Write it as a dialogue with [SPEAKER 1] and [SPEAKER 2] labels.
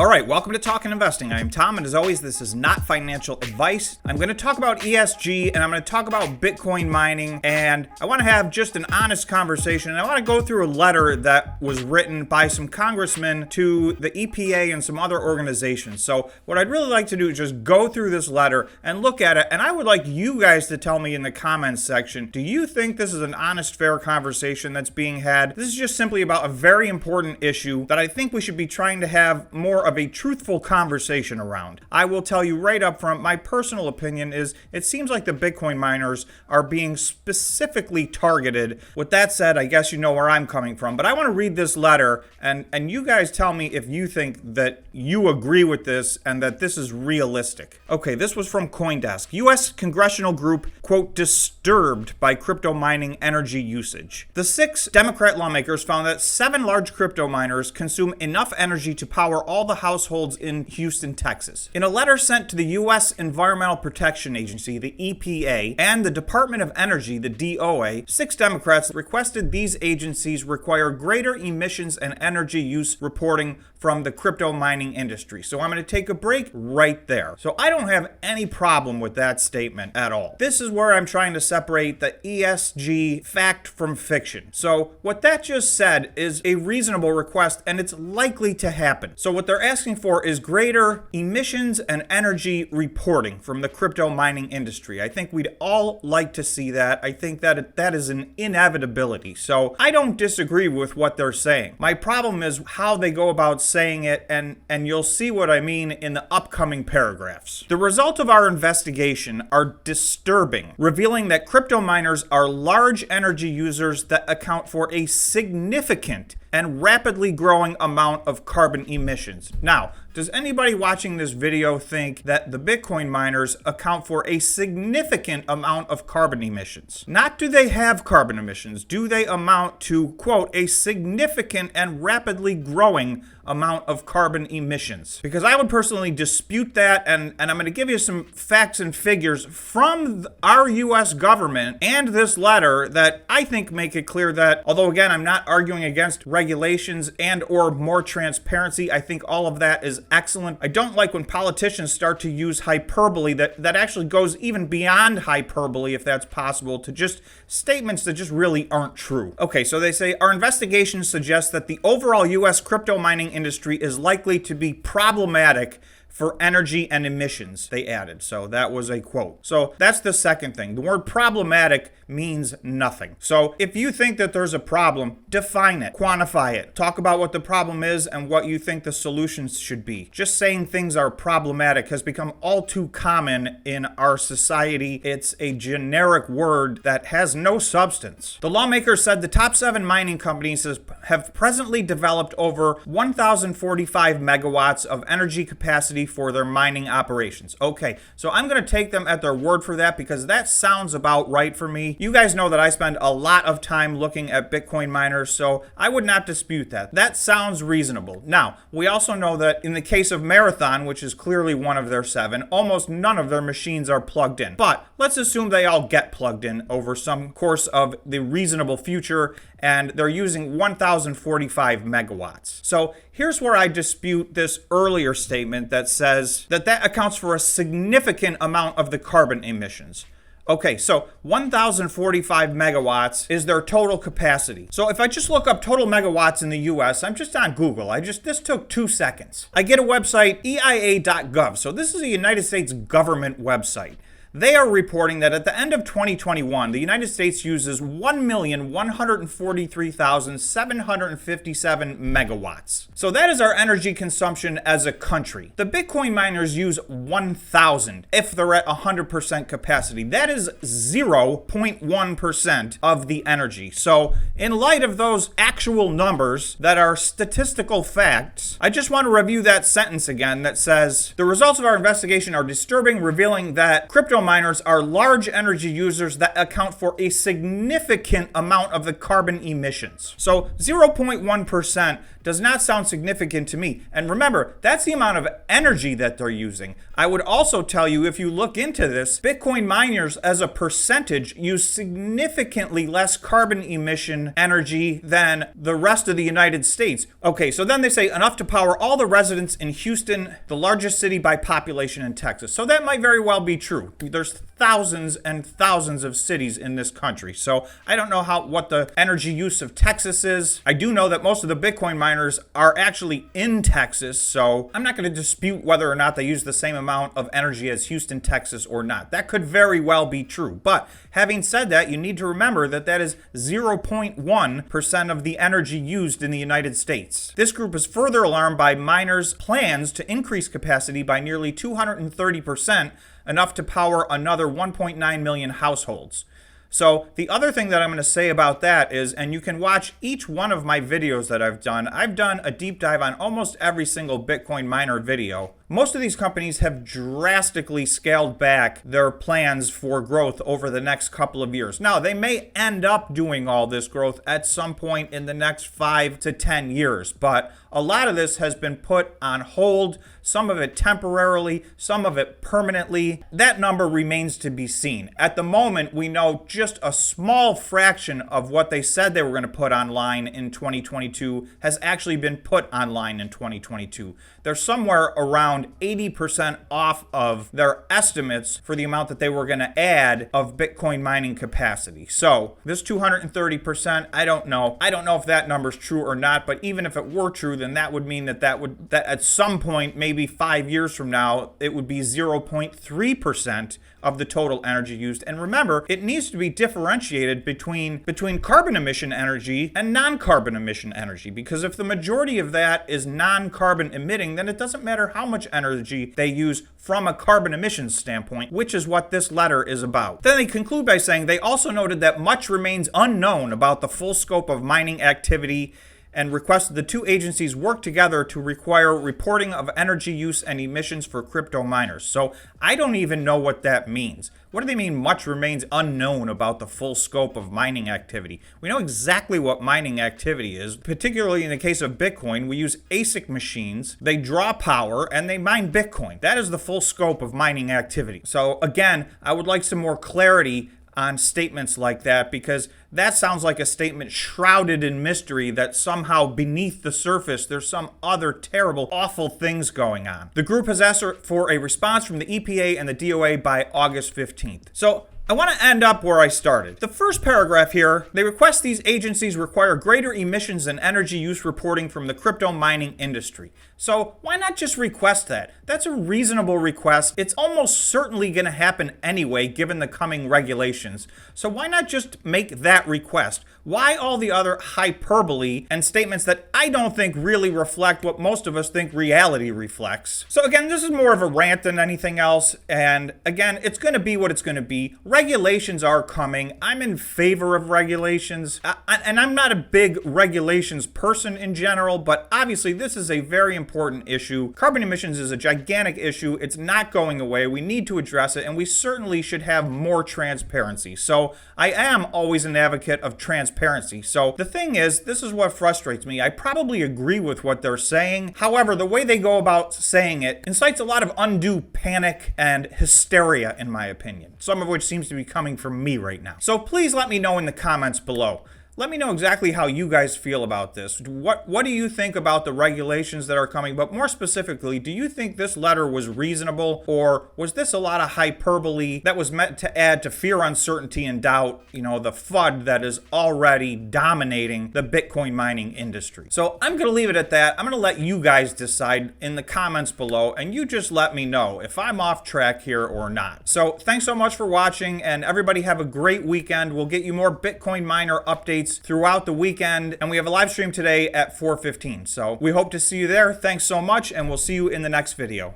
[SPEAKER 1] All right, welcome to Talkin' Investing. I'm Tom, and as always, this is not financial advice. I'm going to talk about ESG, and I'm going to talk about Bitcoin mining, and I want to have just an honest conversation, and I want to go through a letter that was written by some congressmen to the EPA and some other organizations. So what I'd really like to do is just go through this letter and look at it, and I would like you guys to tell me in the comments section, do you think this is an honest, fair conversation that's being had? This is just simply about a very important issue that I think we should be trying to have more of a truthful conversation around. I will tell you right up front, my personal opinion is it seems like the Bitcoin miners are being specifically targeted. With that said, I guess you know where I'm coming from, but I want to read this letter and you guys tell me if you think that you agree with this and that this is realistic. Okay, this was from CoinDesk. U.S. congressional group, quote, disturbed by crypto mining energy usage. The 6 Democrat lawmakers found that 7 large crypto miners consume enough energy to power all the households in Houston, Texas. In a letter sent to the U.S. Environmental Protection Agency, the EPA, and the Department of Energy, the DOA, 6 Democrats requested these agencies require greater emissions and energy use reporting from the crypto mining industry. So I'm going to take a break right there. So I don't have any problem with that statement at all. This is where I'm trying to separate the ESG fact from fiction. So what that just said is a reasonable request, and it's likely to happen. So what they're asking for is greater emissions and energy reporting from the crypto mining industry. I think we'd all like to see that. I think that that is an inevitability. So I don't disagree with what they're saying. My problem is how they go about saying it, and you'll see what I mean in the upcoming paragraphs. The results of our investigation are disturbing, revealing that crypto miners are large energy users that account for a significant and rapidly growing amount of carbon emissions. Now, does anybody watching this video think that the Bitcoin miners account for a significant amount of carbon emissions? Not do they have carbon emissions, do they amount to, quote, a significant and rapidly growing amount of carbon emissions? Because I would personally dispute that, and I'm going to give you some facts and figures from our U.S. government and this letter that I think make it clear that, although again, I'm not arguing against regulations and or more transparency, I think all of that is excellent. I don't like when politicians start to use hyperbole that actually goes even beyond hyperbole, if that's possible, to just statements that just really aren't true. Okay, so they say, our investigation suggests that the overall U.S. crypto mining industry is likely to be problematic for energy and emissions, they added. So that was a quote. So that's the second thing. The word problematic means nothing. So if you think that there's a problem, define it, quantify it, talk about what the problem is and what you think the solutions should be. Just saying things are problematic has become all too common in our society. It's a generic word that has no substance. The lawmakers said the top 7 mining companies have presently developed over 1,045 megawatts of energy capacity for their mining operations. Okay, so I'm going to take them at their word for that because that sounds about right for me. You guys know that I spend a lot of time looking at Bitcoin miners, so I would not dispute that. That sounds reasonable. Now, we also know that in the case of Marathon, which is clearly one of their 7, almost none of their machines are plugged in. But let's assume they all get plugged in over some course of the reasonable future, and they're using 1,045 megawatts. So here's where I dispute this earlier statement that says that accounts for a significant amount of the carbon emissions. Okay, so 1,045 megawatts is their total capacity. So if I just look up total megawatts in the US, I'm just on Google. This took 2 seconds. I get a website, EIA.gov. So this is a United States government website. They are reporting that at the end of 2021, the United States uses 1,143,757 megawatts. So that is our energy consumption as a country. The Bitcoin miners use 1,000 if they're at 100% capacity. That is 0.1% of the energy. So in light of those actual numbers that are statistical facts, I just want to review that sentence again that says, the results of our investigation are disturbing, revealing that crypto miners are large energy users that account for a significant amount of the carbon emissions. So 0.1% does not sound significant to me. And remember, that's the amount of energy that they're using. I would also tell you, if you look into this, Bitcoin miners as a percentage use significantly less carbon emission energy than the rest of the United States. Okay, so then they say enough to power all the residents in Houston, the largest city by population in Texas. So that might very well be true. There's thousands and thousands of cities in this country. So I don't know what the energy use of Texas is. I do know that most of the Bitcoin miners are actually in Texas, so I'm not going to dispute whether or not they use the same amount of energy as Houston, Texas or not. That could very well be true. But having said that, you need to remember that that is 0.1% of the energy used in the United States. This group is further alarmed by miners' plans to increase capacity by nearly 230%, enough to power another 1.9 million households. So the other thing that I'm going to say about that is, and you can watch each one of my videos that I've done a deep dive on almost every single Bitcoin miner video. Most of these companies have drastically scaled back their plans for growth over the next couple of years. Now, they may end up doing all this growth at some point in the next 5 to 10 years, but a lot of this has been put on hold, some of it temporarily, some of it permanently. That number remains to be seen. At the moment, we know just a small fraction of what they said they were going to put online in 2022 has actually been put online in 2022. They're somewhere around 80% off of their estimates for the amount that they were going to add of Bitcoin mining capacity. So this 230%, I don't know. I don't know if that number's true or not, but even if it were true, then that would mean that at some point, maybe 5 years from now, it would be 0.3% of the total energy used. And remember, it needs to be differentiated between carbon emission energy and non-carbon emission energy, because if the majority of that is non-carbon emitting, then it doesn't matter how much energy they use from a carbon emissions standpoint, which is what this letter is about. Then they conclude by saying they also noted that much remains unknown about the full scope of mining activity and requested the two agencies work together to require reporting of energy use and emissions for crypto miners. So I don't even know what that means. What do they mean much remains unknown about the full scope of mining activity? We know exactly what mining activity is, particularly in the case of Bitcoin. We use ASIC machines, they draw power, and they mine Bitcoin. That is the full scope of mining activity. So again, I would like some more clarity on statements like that, because that sounds like a statement shrouded in mystery that somehow beneath the surface there's some other terrible, awful things going on. The group has asked for a response from the EPA and the DOA by August 15th. So I want to end up where I started. The first paragraph here, they request these agencies require greater emissions and energy use reporting from the crypto mining industry. So why not just request that? That's a reasonable request. It's almost certainly going to happen anyway, given the coming regulations. So why not just make that request? Why all the other hyperbole and statements that I don't think really reflect what most of us think reality reflects? So again, this is more of a rant than anything else. And again, it's going to be what it's going to be. Regulations are coming. I'm in favor of regulations. And I'm not a big regulations person in general, but obviously this is a very important issue. Carbon emissions is a gigantic issue. It's not going away. We need to address it, and we certainly should have more transparency. So I am always an advocate of transparency. So the thing is, this is what frustrates me. I probably agree with what they're saying. However, the way they go about saying it incites a lot of undue panic and hysteria, in my opinion, some of which seems to be coming from me right now. So please let me know in the comments below. Let me know exactly how you guys feel about this. What do you think about the regulations that are coming? But more specifically, do you think this letter was reasonable, or was this a lot of hyperbole that was meant to add to fear, uncertainty, and doubt, the FUD that is already dominating the Bitcoin mining industry? So I'm going to leave it at that. I'm going to let you guys decide in the comments below, and you just let me know if I'm off track here or not. So thanks so much for watching, and everybody have a great weekend. We'll get you more Bitcoin miner updates throughout the weekend, and we have a live stream today at 4:15. So we hope to see you there. Thanks so much, and we'll see you in the next video.